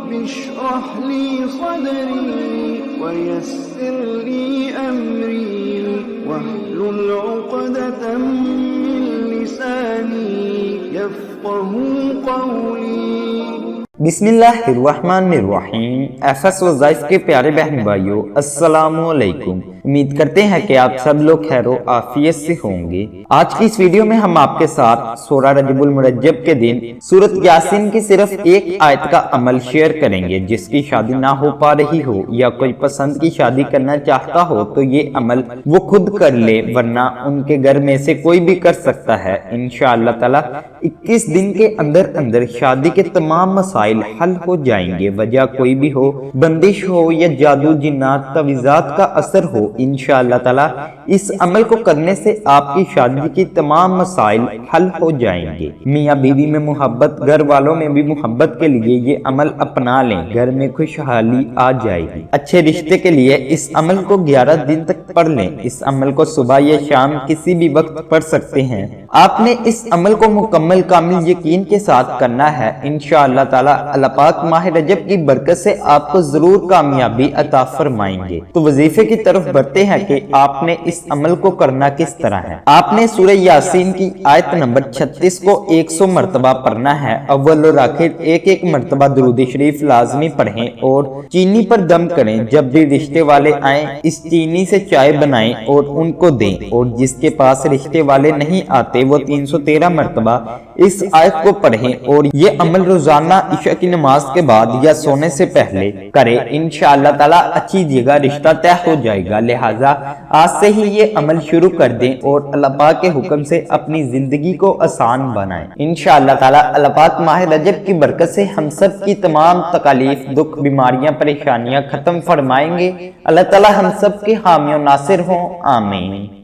رب اشرح لي صدري ويسر لي أمري واحلل عقدة من لساني يفقهوا قولي۔ بسم اللہ الرحمن الرحیم۔ ایفس وظائف کے پیارے بہن بھائیوں، السلام علیکم۔ امید کرتے ہیں کہ آپ سب لوگ خیر و عافیت سے ہوں گے۔ آج کی اس ویڈیو میں ہم آپ کے ساتھ سورہ رجب المرجب کے دن سورۃ یاسین کی صرف ایک آیت کا عمل شیئر کریں گے۔ جس کی شادی نہ ہو پا رہی ہو یا کوئی پسند کی شادی کرنا چاہتا ہو تو یہ عمل وہ خود کر لے، ورنہ ان کے گھر میں سے کوئی بھی کر سکتا ہے۔ انشاءاللہ تعالی 21 دن کے اندر شادی کے تمام مسائل حل ہو جائیں گے۔ وجہ کوئی بھی ہو، بندش ہو یا جادو جنات تعویذات کا اثر ہو، انشاءاللہ تعالی اس عمل کو کرنے سے آپ کی شادی کی تمام مسائل حل ہو جائیں گے۔ میاں بیوی میں محبت، گھر والوں میں بھی محبت کے لیے یہ عمل اپنا لیں، گھر میں خوشحالی آ جائے گی۔ اچھے رشتے کے لیے اس عمل کو 11 دن تک پڑھ لیں۔ اس عمل کو صبح یا شام کسی بھی وقت پڑھ سکتے ہیں۔ آپ نے اس عمل کو مکمل کامل یقین کے ساتھ کرنا ہے۔ انشاءاللہ تعالی اللہ پاک ماہ رجب کی برکت سے آپ کو ضرور کامیابی عطا فرمائیں گے۔ تو وظیفے کی طرف بڑھتے ہیں کہ آپ نے اس عمل کو کرنا کس طرح ہے۔ آپ نے سورہ یاسین کی آیت نمبر 36 کو 100 مرتبہ پڑھنا ہے۔ اول اور آخر ایک مرتبہ درود شریف لازمی پڑھیں اور چینی پر دم کریں۔ جب بھی رشتے والے آئیں اس چینی سے چائے بنائیں اور ان کو دیں، اور جس کے پاس رشتے والے نہیں آتے وہ 313 مرتبہ اس آیت کو پڑھیں اور یہ عمل روزانہ عشاء کی نماز کے بعد یا سونے سے پہلے کرے۔ انشاءاللہ تعالی اچھی جگہ رشتہ طے ہو جائے گا۔ لہٰذا آج سے ہی یہ عمل شروع کر دیں اور اللہ پاک کے حکم سے اپنی زندگی کو آسان بنائیں۔ انشاءاللہ تعالی اللہ پاک ماہ رجب کی برکت سے ہم سب کی تمام تکالیف، دکھ، بیماریاں، پریشانیاں ختم فرمائیں گے۔ اللہ تعالی ہم سب کے حامی و ناصر ہوں، آمین۔